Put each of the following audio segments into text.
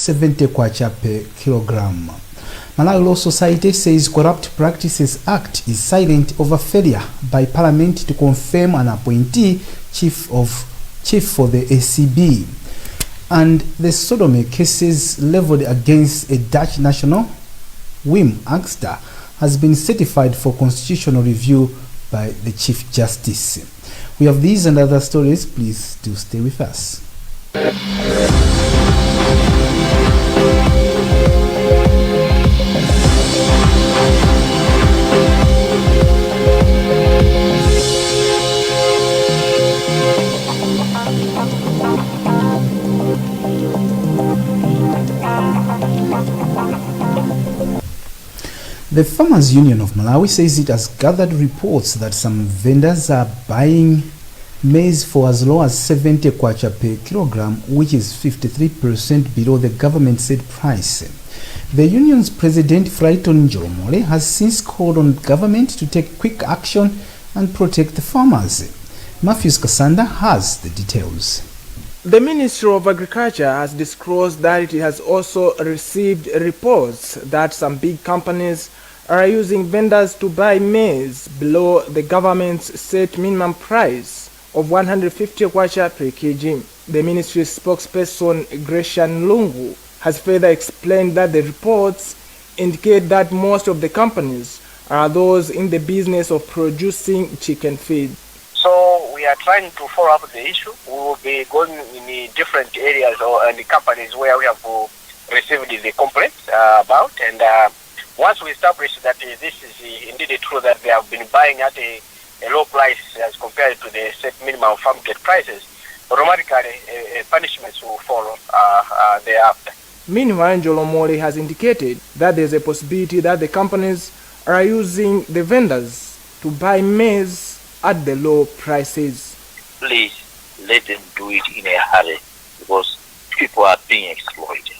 70 kwacha per kilogram. Malawi Law Society says Corrupt Practices Act is silent over failure by Parliament to confirm an appointee chief for the ACB. And the sodomy cases leveled against a Dutch national, Wim Angster, has been certified for constitutional review by the Chief Justice. We have these and other stories. Please do stay with us. The Farmers Union of Malawi says it has gathered reports that some vendors are buying maize for as low as 70 kwacha per kilogram, which is 53% below the government set price. The union's president, Frighton Njolomole, has since called on government to take quick action and protect the farmers. Matthews Kasanda has the details. The Ministry of Agriculture has disclosed that it has also received reports that some big companies are using vendors to buy maize below the government's set minimum price of 150 kwacha per kg. The ministry's spokesperson, Grecian Lungu, has further explained that the reports indicate that most of the companies are those in the business of producing chicken feed. So we are trying to follow up the issue. We will be going in different areas and the companies where we have received the complaints about. And once we establish that this is indeed true, that they have been buying at a low price as compared to the set minimum farm gate prices, automatically punishments will follow thereafter. Meanwhile, Njolomole has indicated that there is a possibility that the companies are using the vendors to buy maize at the low prices. Please let them do it in a hurry, because people are being exploited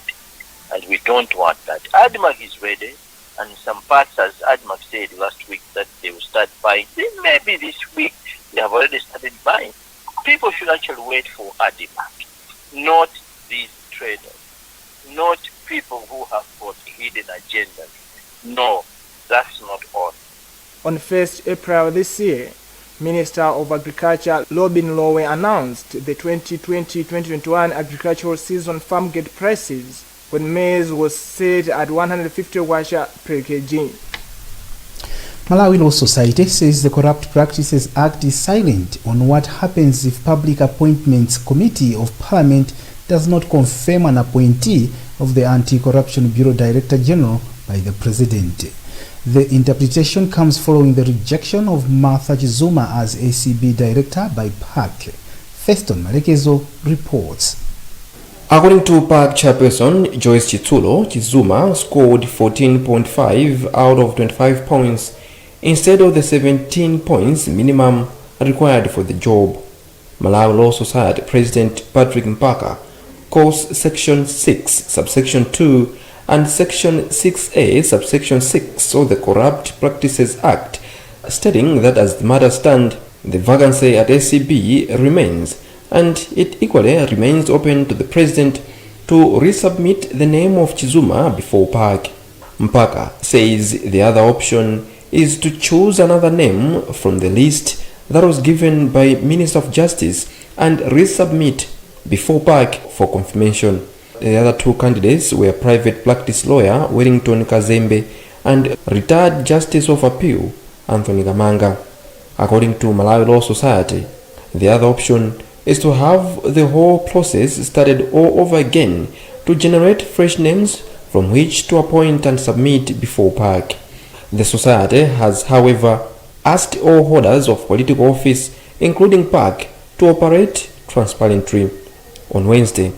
and we don't want that. ADMAC is ready, and some parts, as ADMAC said last week, that they will start buying. Then maybe this week they have already started buying. People should actually wait for ADMAC, not these traders, not people who have got hidden agendas. No, that's not all. On 1st April this year, Minister of Agriculture Robin Lowe announced the 2020-2021 agricultural season farm gate prices when maize was set at 150 kwacha per kg. Malawi Law Society says the Corrupt Practices Act is silent on what happens if Public Appointments Committee of Parliament does not confirm an appointee of the Anti-Corruption Bureau Director General by the President. The interpretation comes following the rejection of Martha Chizuma as ACB Director by PAC. Feston Malekezo reports. According to PAC chairperson Joyce Chitsulo, Chizuma scored 14.5 out of 25 points instead of the 17 points minimum required for the job. Malawi Law Society President Patrick Mpaka calls Section 6, Subsection 2 and Section 6A, Subsection 6 of the Corrupt Practices Act, stating that as the matter stands, the vacancy at ACB remains, and it equally remains open to the President to resubmit the name of Chizuma before PAC. Mpaka says the other option is to choose another name from the list that was given by Minister of Justice and resubmit before PAC for confirmation. The other two candidates were private practice lawyer Wellington Kazembe and retired Justice of Appeal Anthony Gamanga. According to Malawi Law Society, the other option is to have the whole process started all over again to generate fresh names from which to appoint and submit before PAC. The society has, however, asked all holders of political office, including PAC, to operate transparently. On Wednesday,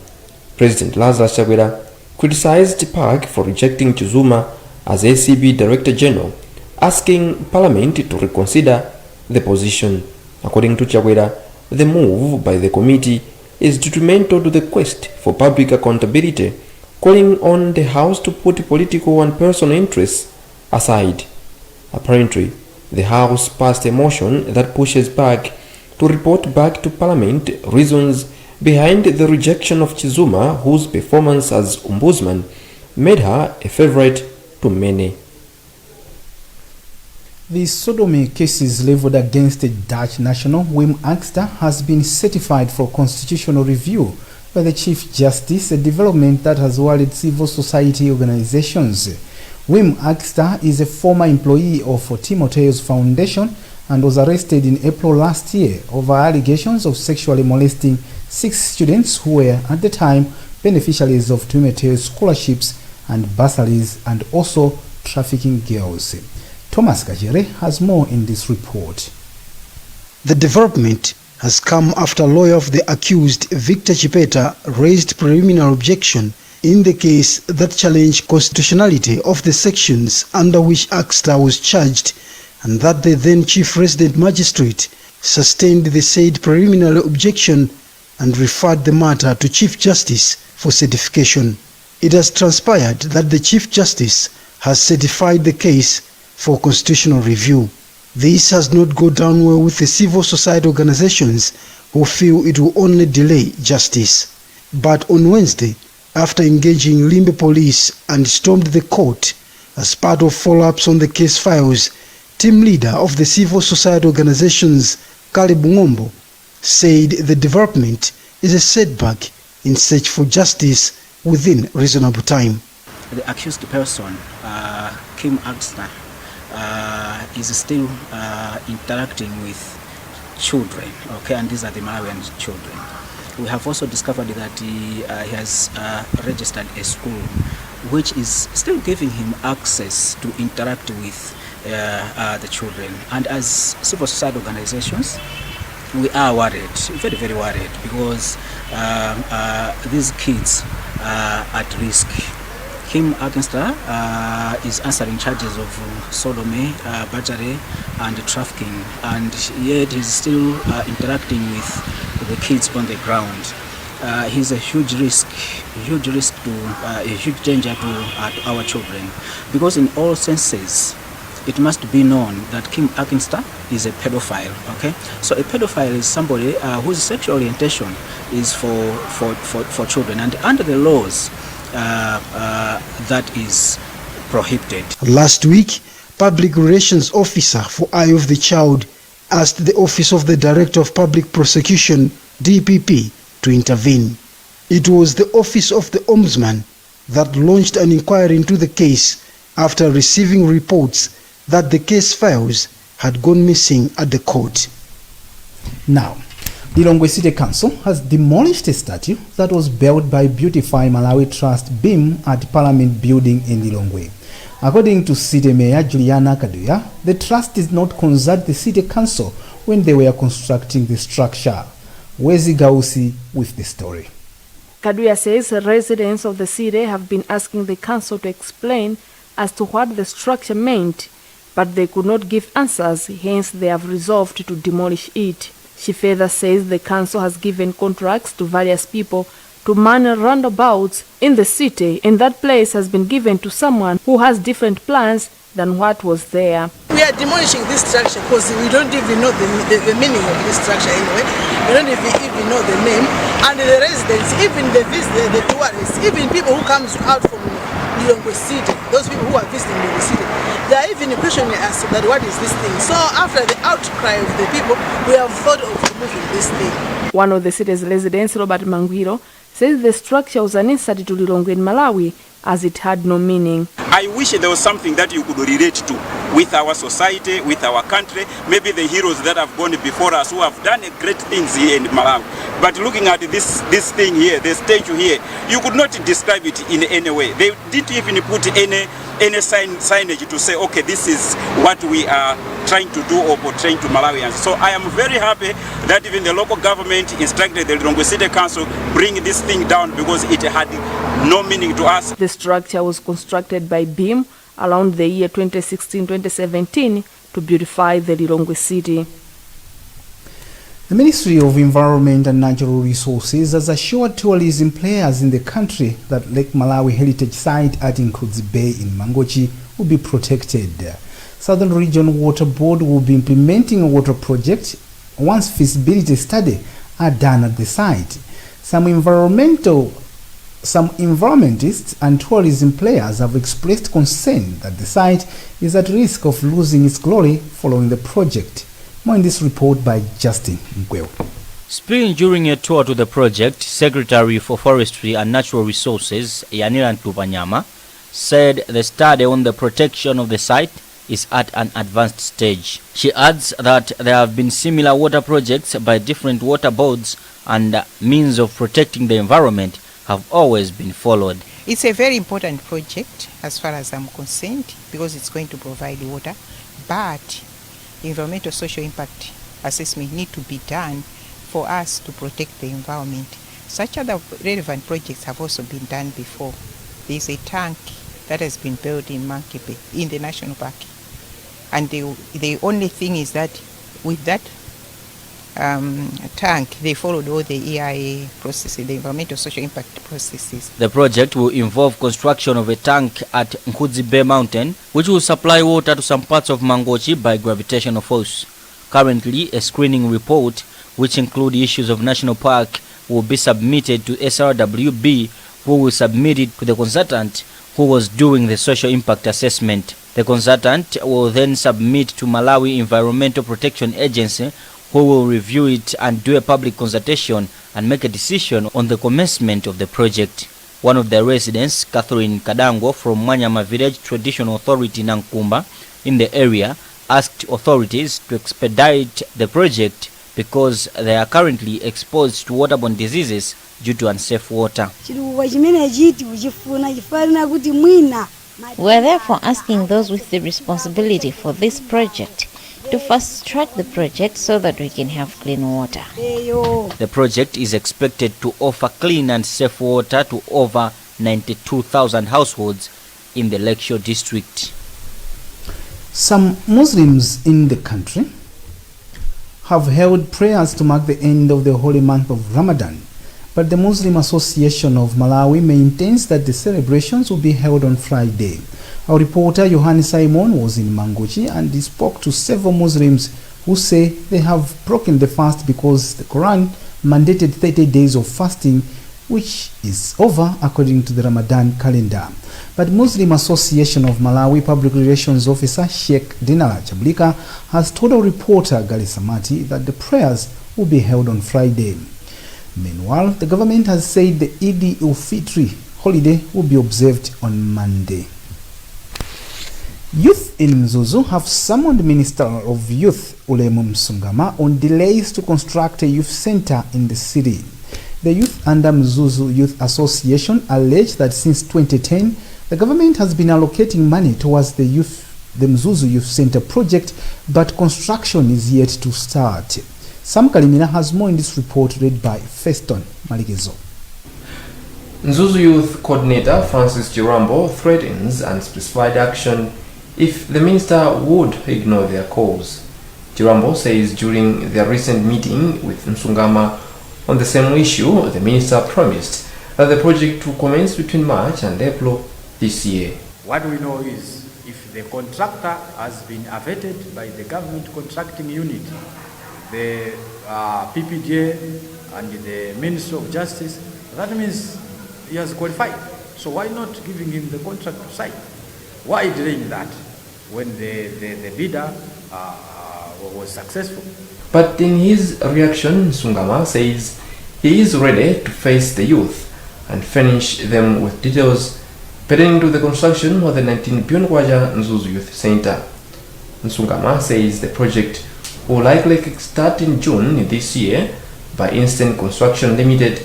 President Lazarus Chakwera criticized PAC for rejecting Chizuma as ACB Director General, asking Parliament to reconsider the position. According to Chakwera, the move by the committee is detrimental to the quest for public accountability, calling on the House to put political and personal interests aside. Apparently, the House passed a motion that pushes PAC to report back to Parliament reasons behind the rejection of Chizuma, whose performance as ombudsman made her a favorite to many. The sodomy cases leveled against the Dutch national Wim Angster has been certified for constitutional review by the Chief Justice, a development that has worried civil society organizations. Wim Angster is a former employee of Timoteo's Foundation and was arrested in April last year over allegations of sexually molesting 6 students who were at the time beneficiaries of Timoteo's scholarships and bursaries, and also trafficking girls. Thomas Kajere has more in this report. The development has come after a lawyer of the accused, Victor Chipeta, raised preliminary objection in the case that challenged constitutionality of the sections under which Angster was charged, and that the then Chief Resident Magistrate sustained the said preliminary objection and referred the matter to Chief Justice for certification. It has transpired that the Chief Justice has certified the case for constitutional review. This has not gone down well with the civil society organizations who feel it will only delay justice. But on Wednesday, after engaging Limbe police and stormed the court as part of follow-ups on the case files, team leader of the civil society organizations, Caleb Ngombo, said the development is a setback in search for justice within reasonable time. The accused person, Kim Angster, is still interacting with children, okay, and these are the Malawian children. We have also discovered that he has registered a school which is still giving him access to interact with the children. And as civil society organizations, we are worried, very, very worried, because these kids are at risk. Kim Angster is answering charges of sodomy, battery, and trafficking, and yet he's still interacting with the kids on the ground. He's a huge risk to a huge danger to our children, because in all senses it must be known that Kim Angster is a pedophile. Okay, so a pedophile is somebody whose sexual orientation is for children, and under the laws that is prohibited. Last week, Public Relations Officer for Eye of the Child asked the Office of the Director of Public Prosecution, DPP, to intervene. It was the Office of the Ombudsman that launched an inquiry into the case after receiving reports that the case files had gone missing at the court. Now, the Lilongwe City Council has demolished a statue that was built by Beautify Malawi Trust BIM at Parliament Building in Lilongwe. According to City Mayor Juliana Kaduya, the trust did not consult the City Council when they were constructing the structure. Wezi Gausi with the story. Kaduya says residents of the city have been asking the council to explain as to what the structure meant, but they could not give answers, hence they have resolved to demolish it. She further says the council has given contracts to various people to man roundabouts in the city, and that place has been given to someone who has different plans than what was there. We are demolishing this structure because we don't even know the meaning of this structure anyway. We don't even know the name. And the residents, even the visitors, the tourists, even people who come out from Lilongwe City, those people who are visiting the city, they are even questioning us that what is this thing. So after the outcry of the people, we have thought of removing this thing. One of the city's residents, Robert Mangwiro, says the structure was an insult to Lilongwe in Malawi as it had no meaning. I wish there was something that you could relate to with our society, with our country, maybe the heroes that have gone before us who have done great things here in Malawi. But looking at this thing here, the statue here, you could not describe it in any way. They didn't even put any signage to say, okay, this is what we are trying to do or portraying to Malawians. So I am very happy that even the local government instructed the Lilongwe City Council bring this thing down because it had no meaning to us. The structure was constructed by BIM around the year 2016-2017 to beautify the Lilongwe city. The Ministry of Environment and Natural Resources has assured tourism players in the country that Lake Malawi Heritage Site at Nkudzi Bay in Mangochi will be protected. Southern Region Water Board will be implementing a water project once feasibility study are done at the site. Some environmentalists and tourism players have expressed concern that the site is at risk of losing its glory following the project. More in this report by Justin Mkweo. Speaking during a tour to the project, Secretary for Forestry and Natural Resources, Yanira Ntupanyama, said the study on the protection of the site is at an advanced stage. She adds that there have been similar water projects by different water boards and means of protecting the environment have always been followed. It's a very important project as far as I'm concerned because it's going to provide water, but environmental social impact assessment need to be done for us to protect the environment. Such other relevant projects have also been done before. There's a tank that has been built in Monkey Bay in the national park, and the only thing is that with that tank they followed all the EIA processes, the environmental social impact processes. The project will involve construction of a tank at Nkhani Bay Mountain, which will supply water to some parts of Mangochi by gravitational force. Currently, a screening report, which include issues of national park, will be submitted to SRWB, who will submit it to the consultant who was doing the social impact assessment. The consultant will then submit to Malawi Environmental Protection Agency, who will review it and do a public consultation and make a decision on the commencement of the project. One of the residents, Catherine Kadango from Manyama Village Traditional Authority Nankumba in the area, asked authorities to expedite the project because they are currently exposed to waterborne diseases due to unsafe water. We are therefore asking those with the responsibility for this project to fast-track the project so that we can have clean water. The project is expected to offer clean and safe water to over 92,000 households in the Lakeshore district. Some Muslims in the country have held prayers to mark the end of the holy month of Ramadan, but the Muslim Association of Malawi maintains that the celebrations will be held on Friday. Our reporter Yohani Simon was in Mangochi and he spoke to several Muslims who say they have broken the fast because the Quran mandated 30 days of fasting, which is over according to the Ramadan calendar. But Muslim Association of Malawi Public Relations Officer Sheikh Dinala Chablika has told our reporter Gali Samati that the prayers will be held on Friday. Meanwhile, the government has said the Eid ul-Fitr holiday will be observed on Monday. Youth in Mzuzu have summoned Minister of Youth Ulemu Msungama on delays to construct a youth center in the city. The youth under Mzuzu Youth Association allege that since 2010, the government has been allocating money towards the Mzuzu Youth Center project, but construction is yet to start. Sam Kalimina has more in this report read by Feston Maligezo. Mzuzu Youth Coordinator Francis Chirambo threatens unspecified action if the minister would ignore their calls. Chirambo says during their recent meeting with Msungama on the same issue, the minister promised that the project will commence between March and April this year. What we know is if the contractor has been vetted by the government contracting unit, the PPDA and the Ministry of Justice, that means he has qualified. So why not giving him the contract to sign? Why delaying that when the bidder was successful? But in his reaction, Sungama says he is ready to face the youth and furnish them with details pertaining to the construction of the 19 Pionkwaja Mzuzu Youth Center. Sungama says the project will likely start in June this year by Instant Construction Limited,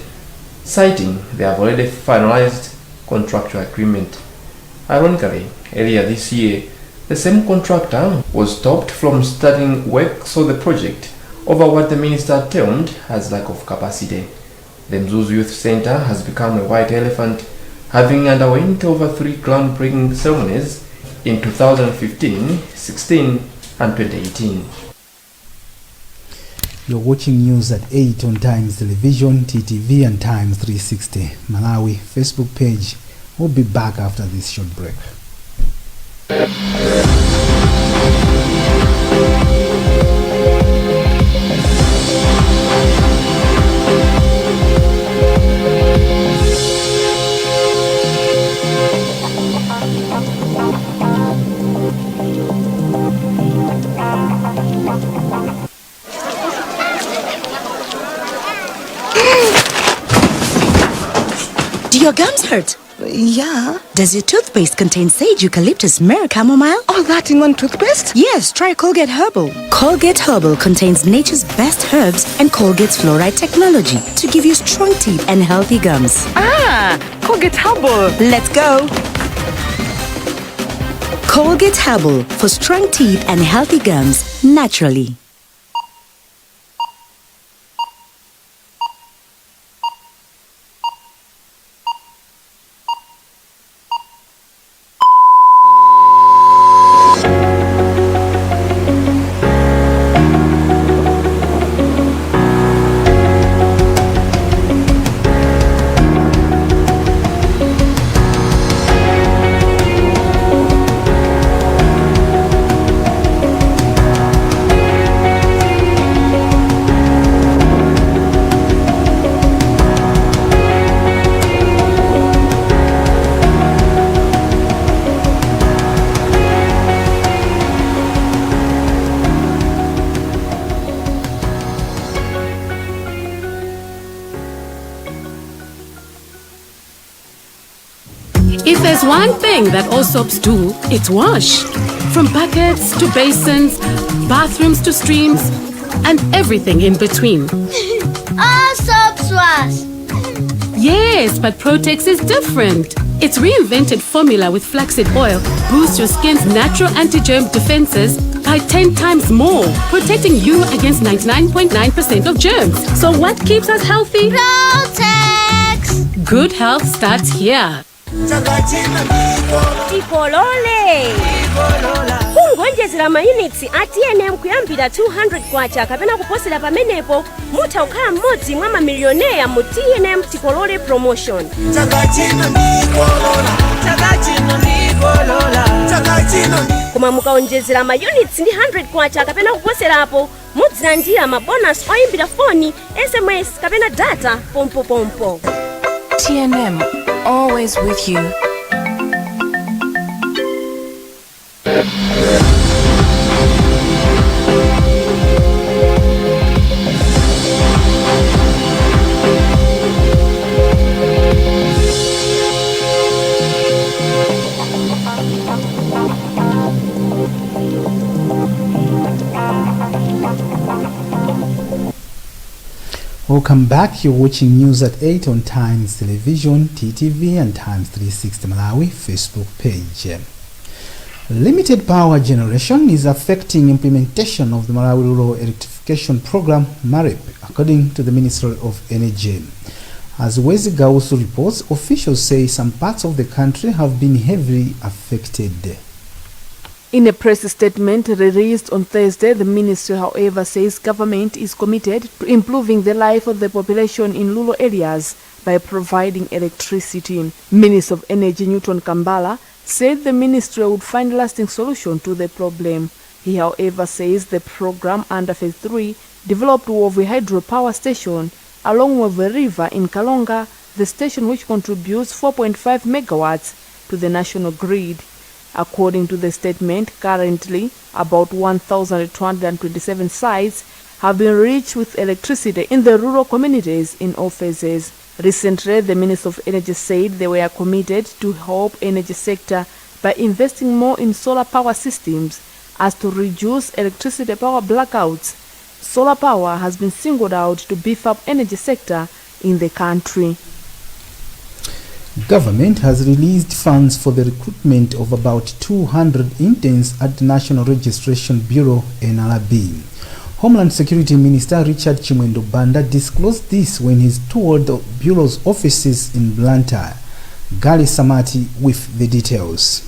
citing they have already finalized contractual agreement. Ironically, earlier this year, the same contractor was stopped from starting works on the project over what the minister termed as lack of capacity. The Mzuzu Youth Center has become a white elephant, having underwent over 3 groundbreaking ceremonies in 2015, 16, and 2018. You're watching news at 8 on Times Television, TTV, and Times 360 Malawi Facebook page. We'll be back after this short break. Your gums hurt? Yeah. Does your toothpaste contain sage, eucalyptus, myrrh, chamomile? All that in one toothpaste? Yes, try Colgate Herbal. Colgate Herbal contains nature's best herbs and Colgate's fluoride technology to give you strong teeth and healthy gums. Ah, Colgate Herbal. Let's go. Colgate Herbal for strong teeth and healthy gums naturally. If there's one thing that all soaps do, it's wash. From buckets to basins, bathrooms to streams, and everything in between. All soaps wash. Yes, but Protex is different. Its reinvented formula with flaxseed oil boosts your skin's natural anti-germ defenses by 10 times more, protecting you against 99.9% of germs. So what keeps us healthy? Protex! Good health starts here. Ikolole kungonjezera mayunits ati ene mkuyambira 200 kwacha kapena kuposera pamenepo mutha kukhala mmodzi mwa mamilioneya mu TNM Tikolole promotion. Koma mukaonjezera mayunits ndi 100 kwacha kapena kuposerapo mudzilandira mabonus oyimbira foni, SMS kapena data pompo. TNM, always with you. Welcome back. You're watching News at 8 on Times Television, TTV, and Times 360 Malawi Facebook page. Limited power generation is affecting implementation of the Malawi Rural Electrification Program, MAREP, according to the Ministry of Energy. As Wezi Gausu reports, officials say some parts of the country have been heavily affected. In a press statement released on Thursday, the ministry, however, says government is committed to improving the life of the population in rural areas by providing electricity. Minister of Energy Newton Kambala said the ministry would find a lasting solution to the problem. He, however, says the program under Phase 3 developed Wovi hydropower station along Wovi River in Kalonga, the station which contributes 4.5 megawatts to the national grid. According to the statement, currently about 1,227 sites have been reached with electricity in the rural communities in all phases. Recently, the Minister of Energy said they were committed to help energy sector by investing more in solar power systems as to reduce electricity power blackouts. Solar power has been singled out to beef up energy sector in the country. Government has released funds for the recruitment of about 200 interns at the National Registration Bureau, NRB. Homeland Security Minister Richard Chimwendo Banda disclosed this when he toured the Bureau's offices in Blantyre. Gali Samati with the details.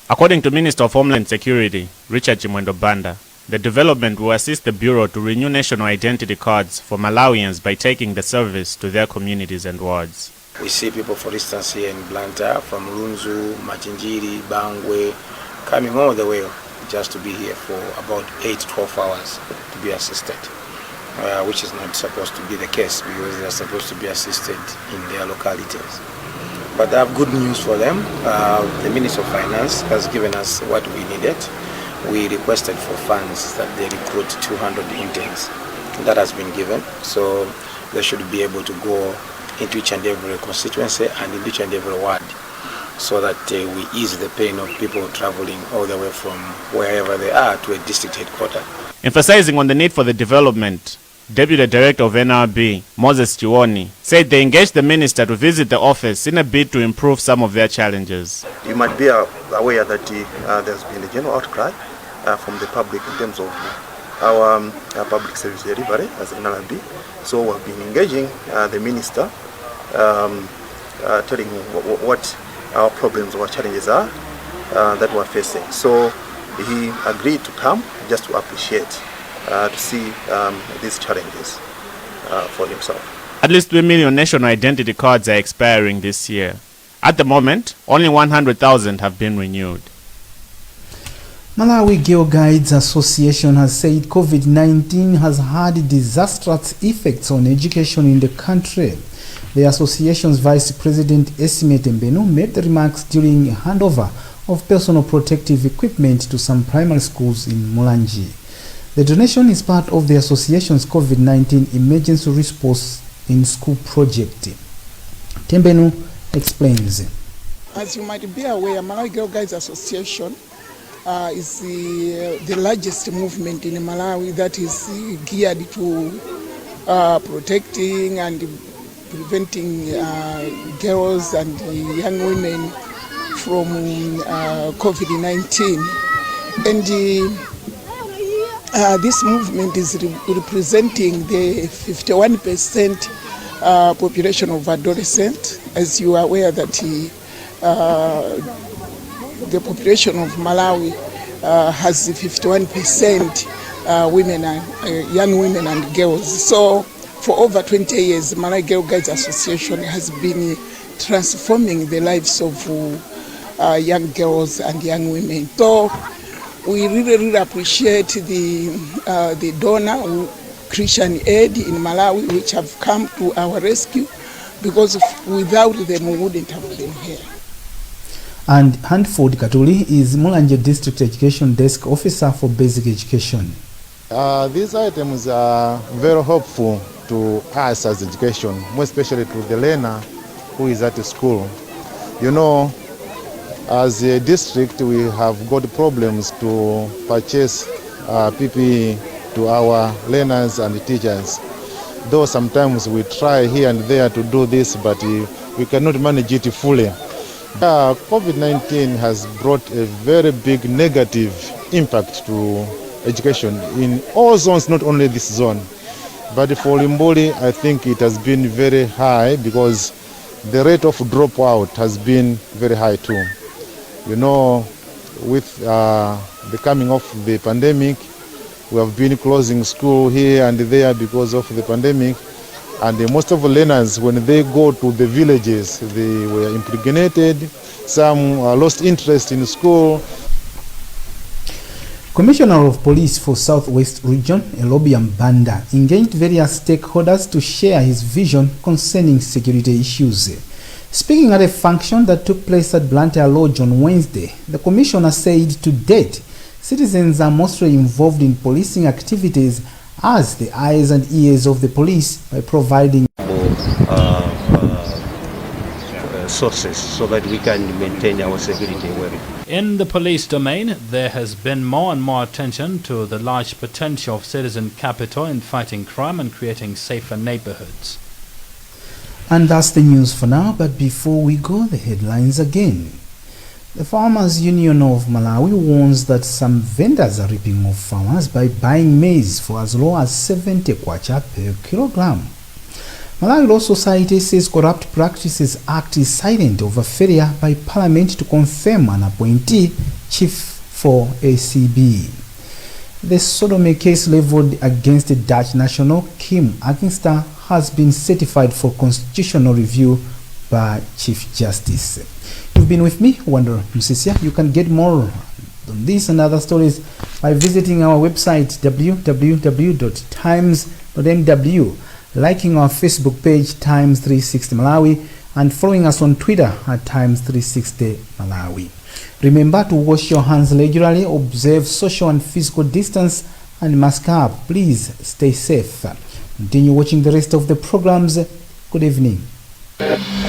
According to Minister of Homeland Security Richard Chimwendo Banda, the development will assist the Bureau to renew national identity cards for Malawians by taking the service to their communities and wards. We see people, for instance, here in Blantyre, from Lunzu, Machinjiri, Bangwe, coming all the way just to be here for about 8-12 hours to be assisted, which is not supposed to be the case because they are supposed to be assisted in their localities. But I have good news for them. The Minister of Finance has given us what we needed. We requested for funds that they recruit 200 interns. That has been given, so they should be able to go into each and every constituency and in each and every ward, so that we ease the pain of people traveling all the way from wherever they are to a district headquarters. Emphasizing on the need for the development, Deputy Director of NRB, Moses Chiwoni, said they engaged the minister to visit the office in a bid to improve some of their challenges. You might be aware that there's been a general outcry from the public in terms of our public service delivery as NRB. So we've been engaging the minister, telling him what our problems, our challenges are that we're facing. So he agreed to come just to appreciate, to see these challenges for himself. At least 3 million national identity cards are expiring this year. At the moment, only 100,000 have been renewed. Malawi Girl Guides Association has said COVID-19 has had disastrous effects on education in the country. The association's vice president Esime Tembenu made the remarks during a handover of personal protective equipment to some primary schools in Mulanje. The donation is part of the association's COVID-19 emergency response in school project. Tembenu explains. As you might be aware, Malawi Girl Guides Association is the largest movement in Malawi that is geared to protecting and preventing girls and young women from COVID-19. And this movement is representing the 51% population of adolescents. As you are aware that the population of Malawi has 51% women and young women and girls. So for over 20 years, Malawi Girl Guides Association has been transforming the lives of young girls and young women. So we really appreciate the donor, Christian Aid in Malawi, which have come to our rescue, because without them we wouldn't have been here. And Handford Katuli is Mulanje District Education Desk Officer for Basic Education. These items are very helpful to us as education, more especially to the learner who is at school. You know, as a district, we have got problems to purchase PPE to our learners and teachers. Though sometimes we try here and there to do this, but we cannot manage it fully. COVID-19 has brought a very big negative impact to education in all zones, not only this zone. But for Limboli, I think it has been very high because the rate of dropout has been very high too. You know, with the coming of the pandemic, we have been closing school here and there because of the pandemic. And most of the learners, when they go to the villages, they were impregnated, some lost interest in school. Commissioner of Police for Southwest Region, Elobiam Banda, engaged various stakeholders to share his vision concerning security issues. Speaking at a function that took place at Blantyre Lodge on Wednesday, the commissioner said to date, citizens are mostly involved in policing activities as the eyes and ears of the police by providing sources so that we can maintain our security well. In the police domain, there has been more and more attention to the large potential of citizen capital in fighting crime and creating safer neighborhoods. And that's the news for now, but before we go, the headlines again. The Farmers Union of Malawi warns that some vendors are ripping off farmers by buying maize for as low as 70 kwacha per kilogram. Malawi Law Society says Corrupt Practices Act is silent over failure by Parliament to confirm an appointee chief for ACB. The sodomy case leveled against the Dutch national Kim Akinster has been certified for constitutional review by Chief Justice. You've been with me, Wonder Msisia. You can get more on this and other stories by visiting our website www.times.mw, liking our Facebook page Times360 Malawi, and following us on Twitter at Times360 Malawi. Remember to wash your hands regularly, observe social and physical distance, and mask up. Please stay safe. Continue watching the rest of the programs. Good evening. you.